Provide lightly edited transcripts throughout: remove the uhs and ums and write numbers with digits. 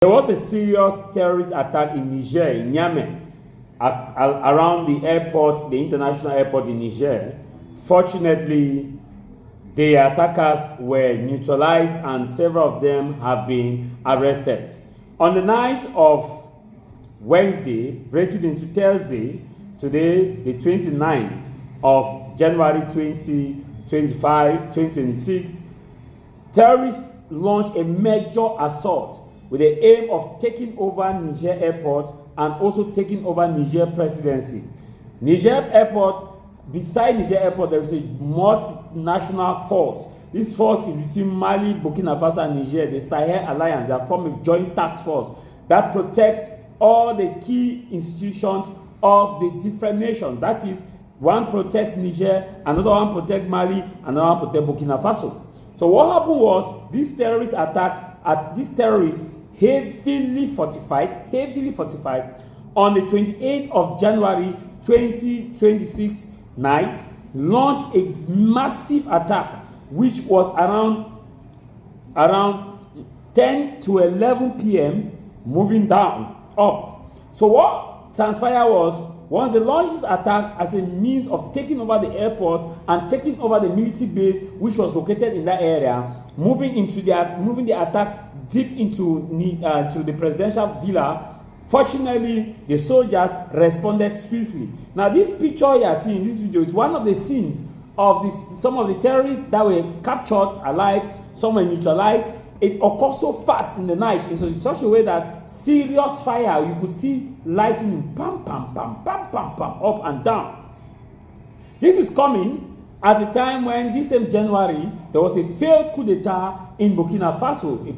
There was a serious terrorist attack in Niger, in Niamey, around the airport, the international airport in Niger. Fortunately, the attackers were neutralized and several of them have been arrested. On the night of Wednesday, breaking into Thursday, today, the 29th of January 2026, terrorists launched a major assault with the aim of taking over Niger airport and also taking over Niger presidency. Niger airport, beside Niger airport, there is a multinational force. This force is between Mali, Burkina Faso, and Niger, the Sahel Alliance. They are formed a joint task force that protects all the key institutions of the different nations. That is, one protects Niger, another one protects Mali, another one protects Burkina Faso. So what happened was, these terrorist attacks at these terrorists heavily fortified on the 28th of January 2026 night, launched a massive attack which was around 10 to 11 p.m. moving down up. So what transpired was, once they launched this attack as a means of taking over the airport and taking over the military base which was located in that area, moving the attack deep into the presidential villa. Fortunately, the soldiers responded swiftly. Now, this picture you are seeing in this video is one of the scenes of some of the terrorists that were captured alive. Some were neutralized. It occurred so fast in the night, in such a way that serious fire, you could see lightning, pam, pam, pam, pam, pam, pam, up and down. This is coming at the time when, this same January, there was a failed coup d'etat in Burkina Faso, a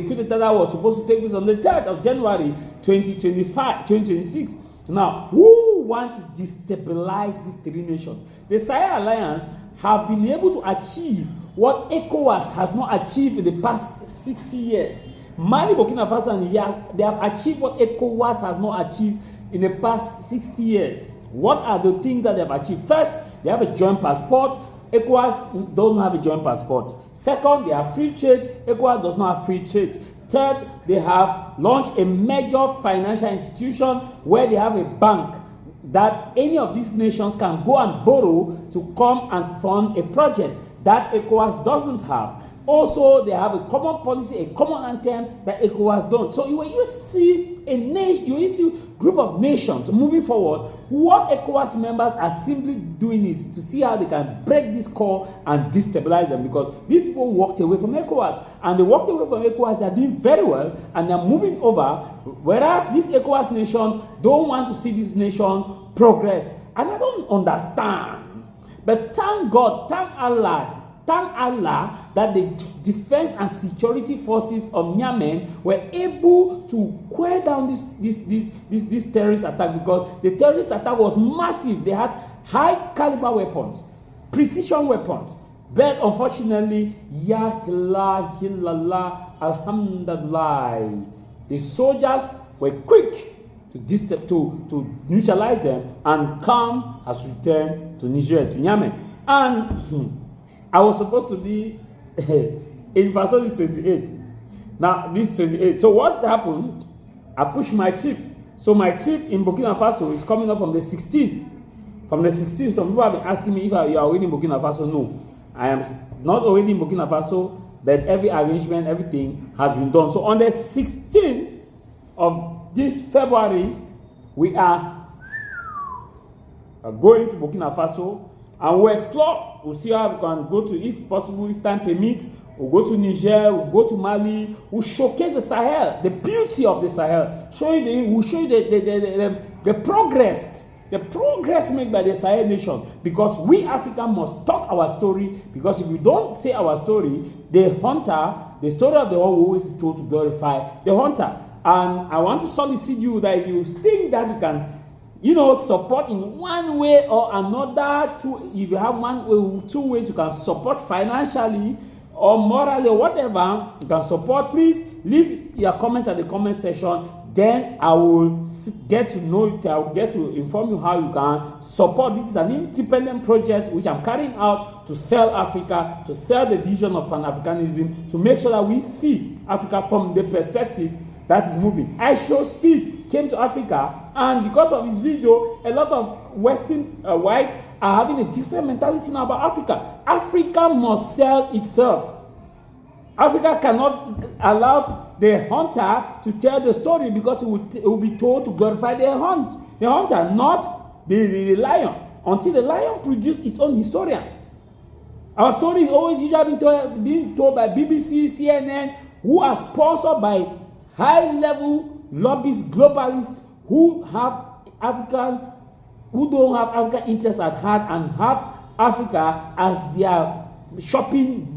coup d'etat that was supposed to take place on the 3rd of January 2026. Now, who want to destabilize these three nations? The Sahel Alliance have been able to achieve what ECOWAS has not achieved in the past 60 years. Mali, Burkina Faso, and Niger, they have achieved what ECOWAS has not achieved in the past 60 years. What are the things that they have achieved? First, they have a joint passport. ECOWAS don't have a joint passport. Second, they have free trade. ECOWAS does not have free trade. Third, they have launched a major financial institution where they have a bank that any of these nations can go and borrow to come and fund a project that ECOWAS doesn't have. Also, they have a common policy, a common anthem that ECOWAS don't. So when you see a nation, you see a group of nations moving forward, what ECOWAS members are simply doing is to see how they can break this core and destabilize them, because these people walked away from ECOWAS, and they walked away from ECOWAS. They are doing very well, and they are moving over, whereas these ECOWAS nations don't want to see these nations progress. And I don't understand. But thank God, thank Allah that the defense and security forces of Niamey were able to quell down this terrorist attack, because the terrorist attack was massive. They had high caliber weapons, precision weapons. But unfortunately, Ya illallah, alhamdulillah, the soldiers were quick to neutralize them, and calm has returned to Niger, to Niamey. And I was supposed to be in Faso this 28. Now, this 28. So what happened? I pushed my trip. So my trip in Burkina Faso is coming up from the 16th. From the 16th, some people have been asking me if you are already in Burkina Faso. No, I am not already in Burkina Faso, but every arrangement, everything has been done. So on the 16th of this February, we are going to Burkina Faso, and we'll explore. We'll see how we can go to, if possible, if time permits, we'll go to Niger, we'll go to Mali, we'll showcase the Sahel, the beauty of the Sahel, we'll show you the progress made by the Sahel nation, because we Africans must talk our story, because if we don't say our story, the story of the one will always be told to glorify the hunter. And I want to solicit you that if you think that we can, support in one way or another, if you have two ways you can support financially or morally or whatever, you can support. Please leave your comment at the comment section. Then I will get to know it. I will get to inform you how you can support. This is an independent project which I'm carrying out to sell Africa, to sell the vision of Pan-Africanism, to make sure that we see Africa from the perspective that is moving. I Show Speed came to Africa, and because of his video, a lot of Western whites are having a different mentality now about Africa. Africa must sell itself. Africa cannot allow the hunter to tell the story, because it will be told to glorify the hunter, not the lion, until the lion produces its own historian. Our story is always usually being told by BBC, CNN, who are sponsored by high-level lobbyists, globalists, who don't have African interest at heart and have Africa as their shopping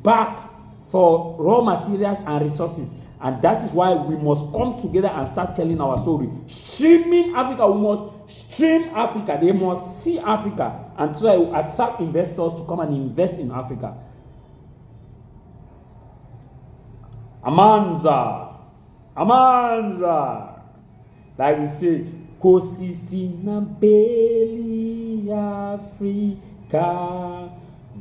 bag for raw materials and resources. And that is why we must come together and start telling our story. Streaming Africa, we must stream Africa. They must see Africa and try to attract investors to come and invest in Africa. Amanza, like we say, Kosisi na beli Africa.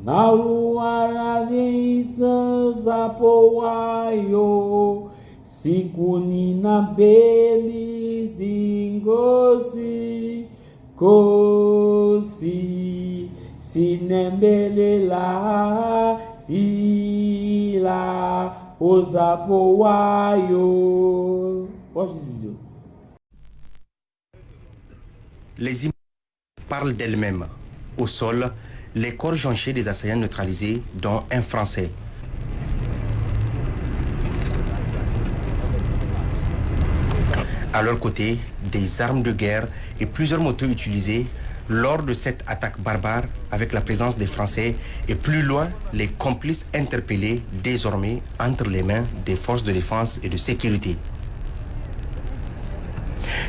Naruara reisa zapowayo, sikuni na beli zingosi, kosi sinembele la zila ozapowayo. Watch this video. Les images parlent d'elles-mêmes. Au sol, les corps jonchés des assaillants neutralisés, dont un Français. À leur côté, des armes de guerre et plusieurs motos utilisées lors de cette attaque barbare, avec la présence des Français, et plus loin, les complices interpellés désormais entre les mains des forces de défense et de sécurité.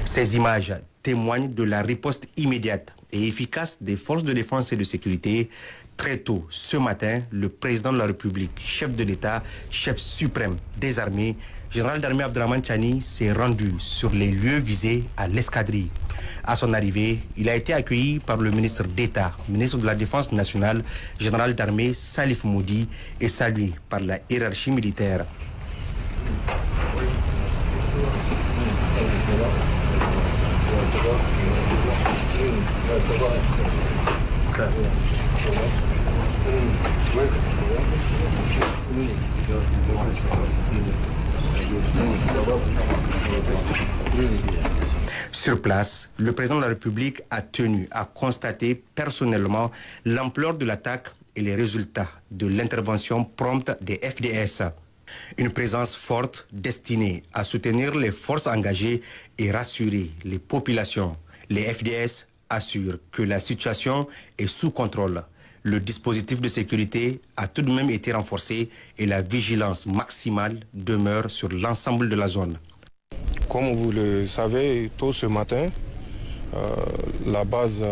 Ces images témoignent de la riposte immédiate et efficace des forces de défense et de sécurité. Très tôt ce matin, le président de la République, chef de l'État, chef suprême des armées, général d'armée Abdrahmane Tiani, s'est rendu sur les lieux visés à l'escadrille. À son arrivée, il a été accueilli par le ministre d'État, ministre de la Défense nationale, général d'armée Salif Moudi, et salué par la hiérarchie militaire. Sur place, le président de la République a tenu à constater personnellement l'ampleur de l'attaque et les résultats de l'intervention prompte des FDS. Une présence forte destinée à soutenir les forces engagées et rassurer les populations. Les FDS assurent que la situation est sous contrôle. Le dispositif de sécurité a tout de même été renforcé et la vigilance maximale demeure sur l'ensemble de la zone. Comme vous le savez, tôt ce matin, la base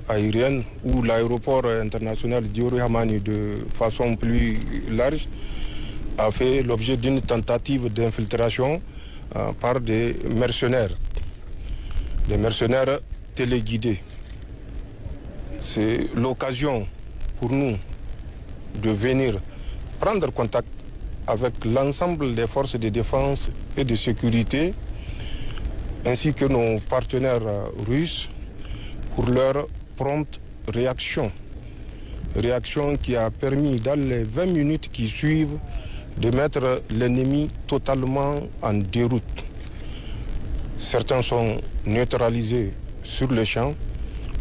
aérienne ou l'aéroport international d'Iori Hamani de façon plus large a fait l'objet d'une tentative d'infiltration par des mercenaires téléguidés. C'est l'occasion pour nous de venir prendre contact avec l'ensemble des forces de défense et de sécurité ainsi que nos partenaires russes pour leur prompte réaction. Réaction qui a permis dans les 20 minutes qui suivent de mettre l'ennemi totalement en déroute. Certains sont neutralisés sur le champ,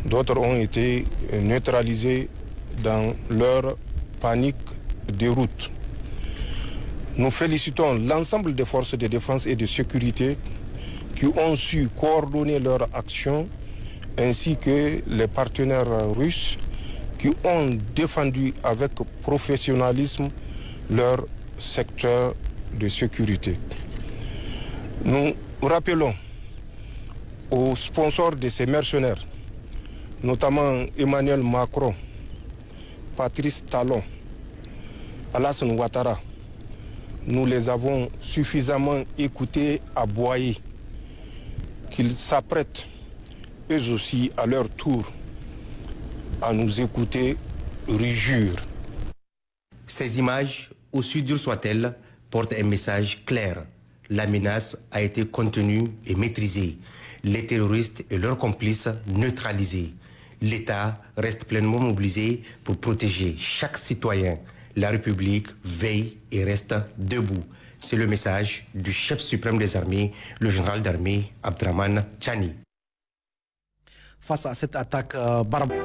d'autres ont été neutralisés dans leur panique de route. Nous félicitons l'ensemble des forces de défense et de sécurité qui ont su coordonner leur action, ainsi que les partenaires russes qui ont défendu avec professionnalisme leur secteur de sécurité. Nous rappelons aux sponsors de ces mercenaires, notamment Emmanuel Macron, Patrice Talon, Alassane Ouattara, nous les avons suffisamment écoutés aboyer, qu'ils s'apprêtent eux aussi à leur tour à nous écouter rugir. Ces images, aussi dures soient-elles, portent un message clair. la menace a été contenue et maîtrisée. Les terroristes et leurs complices neutralisés. L'État reste pleinement mobilisé pour protéger chaque citoyen. La République veille et reste debout. C'est le message du chef suprême des armées, le général d'armée Abdrahman Tiani. Face à cette attaque barbare.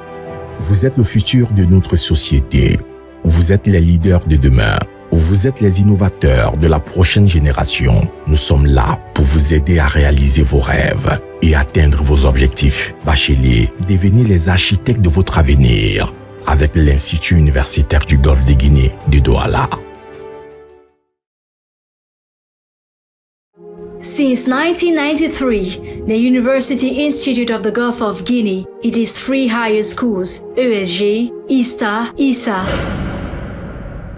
Vous êtes le futur de notre société. Vous êtes les leaders de demain. Vous êtes les innovateurs de la prochaine génération. Nous sommes là pour vous aider à réaliser vos rêves et atteindre vos objectifs. Bacheliers, devenez les architectes de votre avenir avec l'Institut universitaire du Golfe de Guinée de Douala. Since 1993, the University Institute of the Gulf of Guinea, it is 3 higher schools, ESG, ISTA, ISA,